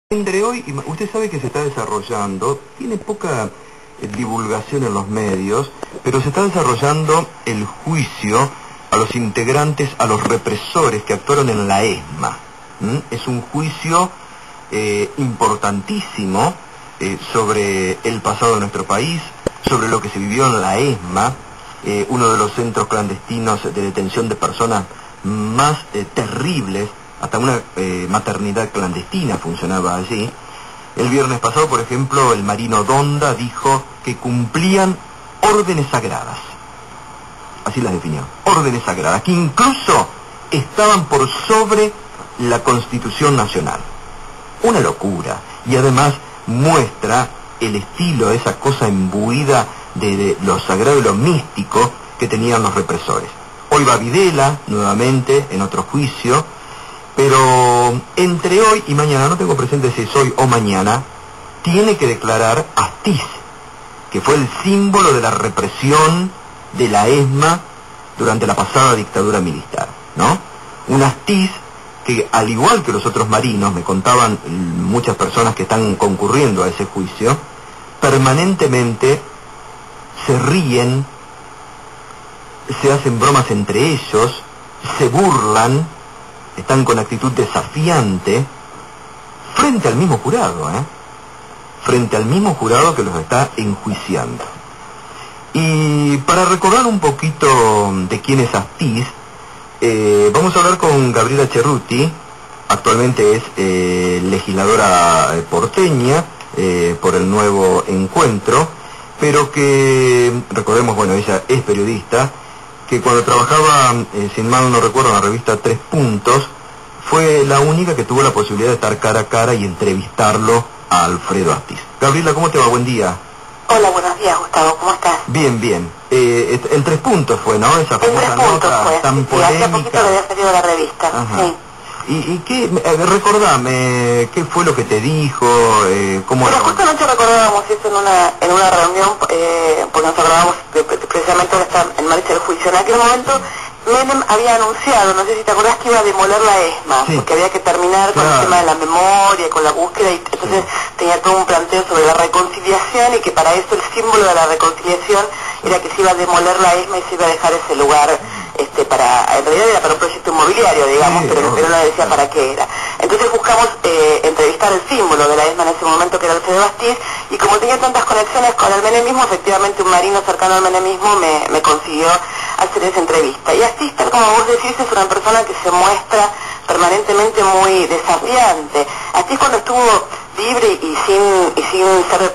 Entre hoy, usted sabe que se está desarrollando, tiene poca divulgación en los medios, pero se está desarrollando el juicio a los integrantes, a los represores que actuaron en la ESMA. Es un juicio importantísimo sobre el pasado de nuestro país, sobre lo que se vivió en la ESMA, uno de los centros clandestinos de detención de personas más terribles. Hasta una maternidad clandestina funcionaba allí. El viernes pasado, por ejemplo, el marino Donda dijo que cumplían órdenes sagradas. Así las definió, órdenes sagradas, que incluso estaban por sobre la Constitución Nacional. Una locura. Y además muestra el estilo, esa cosa imbuida de lo sagrado y lo místico que tenían los represores. Hoy va Videla, nuevamente, en otro juicio. Pero entre hoy y mañana, no tengo presente si es hoy o mañana, tiene que declarar Astiz, que fue el símbolo de la represión de la ESMA durante la pasada dictadura militar, ¿no? Un Astiz que, al igual que los otros marinos, me contaban muchas personas que están concurriendo a ese juicio, permanentemente se ríen, se hacen bromas entre ellos, se burlan, están con actitud desafiante frente al mismo jurado, frente al mismo jurado que los está enjuiciando. Y para recordar un poquito de quién es Astiz, vamos a hablar con Gabriela Cerruti. Actualmente es legisladora porteña por el Nuevo Encuentro, pero que, recordemos, bueno, ella es periodista, que cuando trabajaba, sin mal no recuerdo, en la revista Tres Puntos, fue la única que tuvo la posibilidad de estar cara a cara y entrevistarlo a Alfredo Astiz. Gabriela, ¿cómo te va? Buen día. Hola, buenos días, Gustavo, ¿cómo estás? Bien, bien. En Tres Puntos fue, ¿no? Esa famosa nota fue, tan polémica. Hace poquito le había salido la revista. Ajá. Sí. ¿Y qué, recordame, qué fue lo que te dijo? ¿Cómo Pero justo anoche recordábamos eso en una reunión, porque nos hablábamos precisamente de estar en marcha el juicio. En aquel momento Menem había anunciado, no sé si te acordás, que iba a demoler la ESMA, sí, porque había que terminar con el tema de la memoria, con la búsqueda, y entonces tenía todo un planteo sobre la reconciliación, y que para eso el símbolo de la reconciliación era que se iba a demoler la ESMA y se iba a dejar ese lugar en realidad era para un proyecto inmobiliario, digamos, pero no decía para qué era. Entonces buscamos entrevistar el símbolo de la ESMA en ese momento, que era Alfredo Astiz, y como tenía tantas conexiones con el menemismo, efectivamente un marino cercano al menemismo me consiguió hacer esa entrevista. Y Astiz, tal como vos decís, es una persona que se muestra permanentemente muy desafiante. Astiz, cuando estuvo libre y sin ser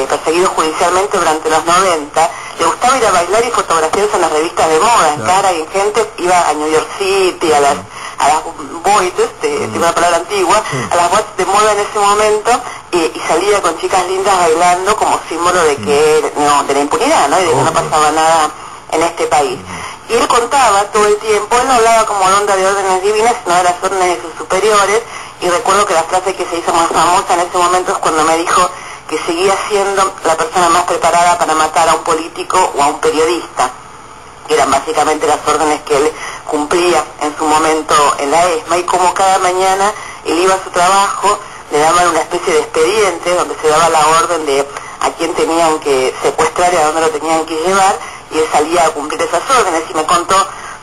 perseguido judicialmente durante los 90, le gustaba ir a bailar y fotografiarse en las revistas de moda, en Cara y en Gente, iba a New York City, a las boys, tengo una palabra antigua, a las boys de moda en ese momento, y salía con chicas lindas bailando como símbolo de que de la impunidad, ¿no? Y de que no pasaba nada en este país. Y él contaba todo el tiempo, él no hablaba como onda de órdenes divinas, sino de las órdenes de sus superiores, y recuerdo que la frase que se hizo más famosa en ese momento es cuando me dijo que seguía siendo la persona más preparada para matar a un político o a un periodista, que eran básicamente las órdenes que él cumplía en su momento en la ESMA, y como cada mañana él iba a su trabajo, le daban una especie de expediente donde se daba la orden de a quién tenían que secuestrar y a dónde lo tenían que llevar, y él salía a cumplir esas órdenes, y me contó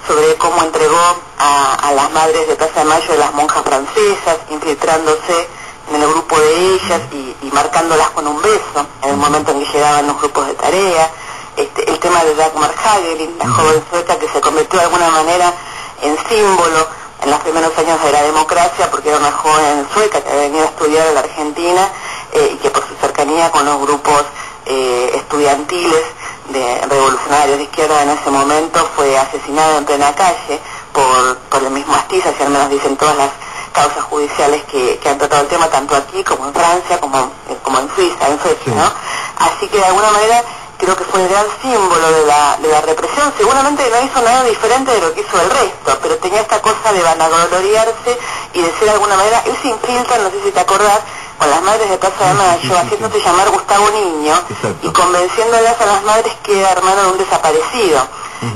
sobre cómo entregó a las madres de Plaza de Mayo de las monjas francesas, infiltrándose en el grupo de ellas y marcándolas con un beso en el momento en que llegaban los grupos de tarea. El tema de Dagmar Hagelin, la joven sueca que se convirtió de alguna manera en símbolo en los primeros años de la democracia, porque era una joven sueca que había venido a estudiar en la Argentina, y que por su cercanía con los grupos estudiantiles de revolucionarios de izquierda en ese momento fue asesinada en plena calle por el mismo Astiz, así al menos dicen todas las causas judiciales que han tratado el tema, tanto aquí como en Francia, como en Suiza, ¿no? Así que de alguna manera creo que fue el gran símbolo de la represión. Seguramente no hizo nada diferente de lo que hizo el resto, pero tenía esta cosa de vanagloriarse y de ser de alguna manera, él se infiltra, no sé si te acordás, con las madres de Plaza de Mayo, haciéndose llamar Gustavo Niño, y convenciéndolas a las madres que era hermano de un desaparecido.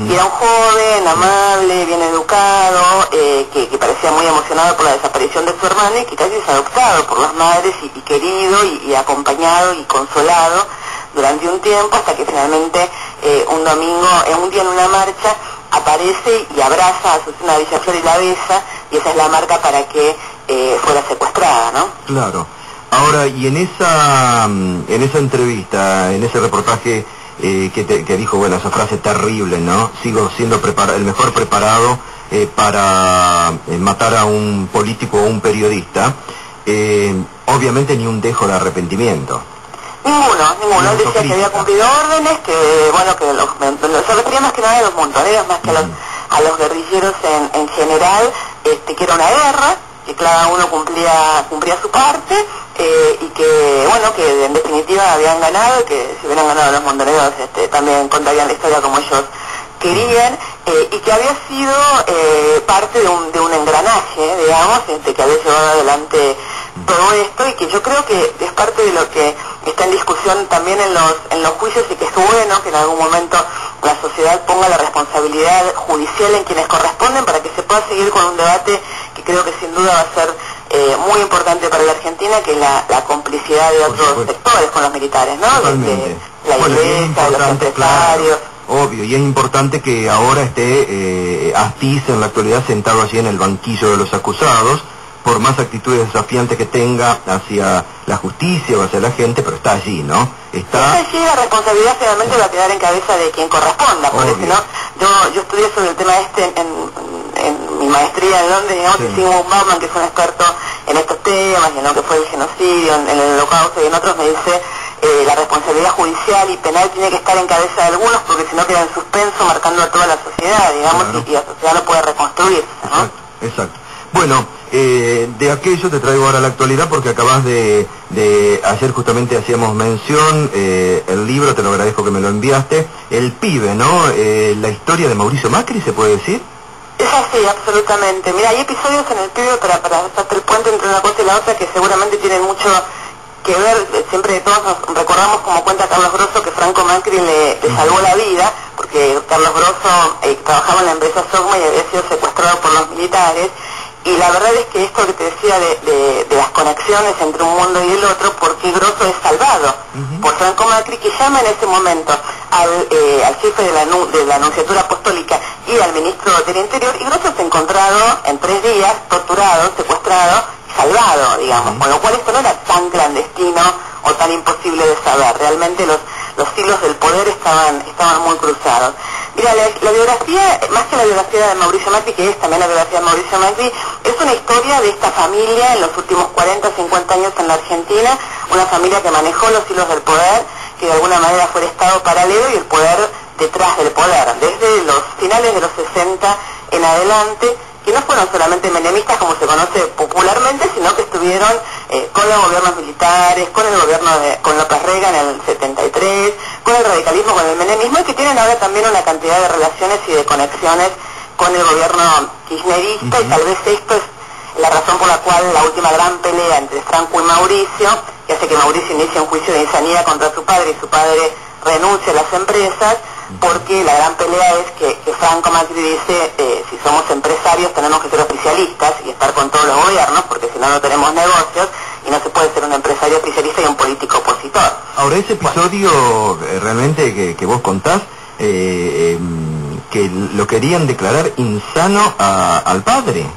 Y era un joven, amable, bien educado, que parecía muy emocionado por la desaparición de su hermano y que casi es adoptado por las madres y querido y acompañado y consolado durante un tiempo, hasta que finalmente un domingo, un día en una marcha, aparece y abraza a Azucena Villaflor y la besa, y esa es la marca para que fuera secuestrada, ¿no? Claro. Ahora, y en esa entrevista, en ese reportaje que dijo, bueno, esa frase terrible, ¿no? Sigo siendo el mejor preparado para matar a un político o un periodista, obviamente ni un dejo de arrepentimiento. Ninguno. Él decía que había cumplido órdenes, que bueno, que se refería más que nada a los montoneros, más que a los guerrilleros en general, que era una guerra, que cada uno cumplía su parte, y que bueno, que en definitiva habían ganado, y que si hubieran ganado los montoneros también contarían la historia como ellos querían, y que había sido parte de un engranaje, digamos, que había llevado adelante todo esto, y que yo creo que es parte de lo que está en discusión también en los juicios, y que es bueno que en algún momento la sociedad ponga la responsabilidad judicial en quienes corresponden, para que se pueda seguir con un debate que creo que sin duda va a ser muy importante para la Argentina, que es la complicidad de otros sectores con los militares, ¿no? Totalmente. La iglesia, de los empresarios. Claro, obvio, y es importante que ahora esté Astiz en la actualidad sentado allí en el banquillo de los acusados, por más actitudes desafiantes que tenga hacia la justicia o hacia la gente, pero está allí, ¿no? Está allí, la responsabilidad finalmente va a quedar en cabeza de quien corresponda, porque si no, yo estudié sobre el tema en mi maestría en Londres, digamos, y Sigmund Bauman, que es un experto en estos temas, y en lo que fue el genocidio, en el holocausto y en otros, me dice la responsabilidad judicial y penal tiene que estar en cabeza de algunos, porque si no queda en suspenso, marcando a toda la sociedad, digamos, claro. y la sociedad no puede reconstruirse, ¿no? Exacto. Bueno, de aquello te traigo ahora la actualidad, porque acabas de ayer justamente hacíamos mención, el libro, te lo agradezco que me lo enviaste, El Pibe, ¿no? La historia de Mauricio Macri, ¿se puede decir? Es así, absolutamente. Mira, hay episodios en El Pibe para hacer el puente entre una cosa y la otra que seguramente tienen mucho que ver. Siempre todos nos recordamos, como cuenta Carlos Grosso, que Franco Macri le salvó la vida, porque Carlos Grosso trabajaba en la empresa Sogma y había sido secuestrado por los militares. Y la verdad es que esto que te decía de las conexiones entre un mundo y el otro, porque Grosso es salvado por Franco Macri, que llama en ese momento al jefe de la Nunciatura Apostólica y al ministro del Interior, y Grosso se ha encontrado en 3 días torturado, secuestrado y salvado, digamos, con lo cual esto no era tan clandestino o tan imposible de saber. Realmente los hilos del poder estaban muy cruzados. Mira, la biografía, más que la biografía de Mauricio Macri, que es también la biografía de Mauricio Macri, es una historia de esta familia en los últimos 40, 50 años en la Argentina, una familia que manejó los hilos del poder, que de alguna manera fue el Estado paralelo y el poder detrás del poder, desde los finales de los 60 en adelante, que no fueron solamente menemistas como se conoce popularmente, sino que estuvieron con los gobiernos militares, con el gobierno con López Rega en el 73, con el radicalismo, con el menemismo, y que tienen ahora también una cantidad de relaciones y de conexiones con el gobierno kirchnerista, y tal vez esto es la razón por la cual la última gran pelea entre Franco y Mauricio, que hace que Mauricio inicie un juicio de insanidad contra su padre y su padre renuncie a las empresas, porque la gran pelea es que Franco Macri dice, si somos empresarios tenemos que ser oficialistas y estar con todos los gobiernos, porque si no, no tenemos negocios, y no se puede ser un empresario oficialista y un político opositor. Ahora, ese episodio realmente que vos contás, que lo querían declarar insano al padre.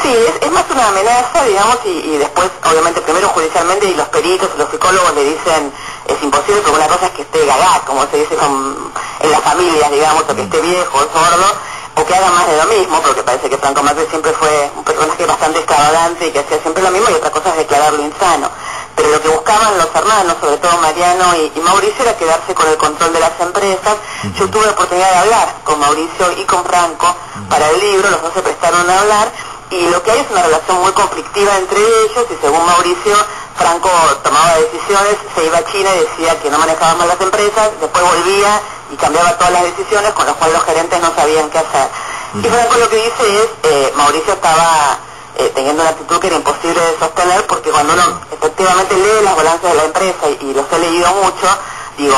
Sí, es más una amenaza, digamos, y después, obviamente, primero judicialmente, y los peritos y los psicólogos le dicen, es imposible, porque una cosa es que esté gaga, como se dice en las familias, digamos, o que esté viejo, sordo, o que haga más de lo mismo, porque parece que Franco Macri siempre fue un personaje bastante extravagante y que hacía siempre lo mismo, y otra cosa es declararlo insano. Pero lo que buscaban los hermanos, sobre todo Mariano y Mauricio, era quedarse con el control de las empresas. Yo tuve la oportunidad de hablar con Mauricio y con Franco para el libro, los dos se prestaron a hablar, y lo que hay es una relación muy conflictiva entre ellos, y según Mauricio, Franco tomaba decisiones, se iba a China y decía que no manejaba mal las empresas, después volvía y cambiaba todas las decisiones, con lo cual los gerentes no sabían qué hacer. Y Franco lo que dice es, Mauricio estaba teniendo una actitud que era imposible de sostener, porque cuando uno efectivamente lee las balanzas de la empresa, y los he leído mucho, digo,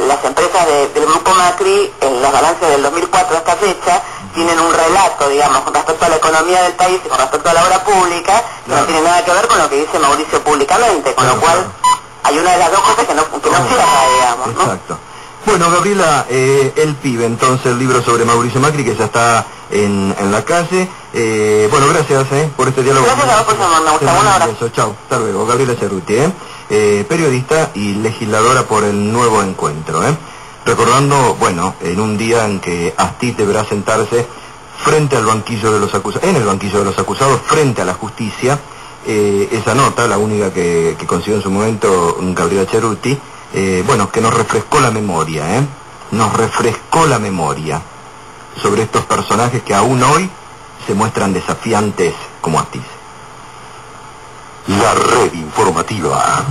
las empresas del Grupo Macri, en las balanzas del 2004 a esta fecha, tienen un relato, digamos, con respecto a la economía del país y con respecto a la obra pública, que no tiene nada que ver con lo que dice Mauricio públicamente, con lo cual hay una de las dos cosas que no cierra, digamos, ¿no? Exacto. Bueno, Gabriela, El Pibe, entonces, el libro sobre Mauricio Macri, que ya está en la calle. Bueno, gracias por este diálogo. Gracias a vos por llamarme, Gustavo. Un abrazo. Chao, hasta luego. Gabriela Cerruti, periodista y legisladora por el Nuevo Encuentro. Recordando, bueno, en un día en que Astiz deberá sentarse frente al banquillo de los acusados, en el banquillo de los acusados, frente a la justicia, esa nota, la única que consiguió en su momento Gabriela Cerruti, bueno, que nos refrescó la memoria, nos refrescó la memoria sobre estos personajes que aún hoy se muestran desafiantes como Astiz. La red informativa.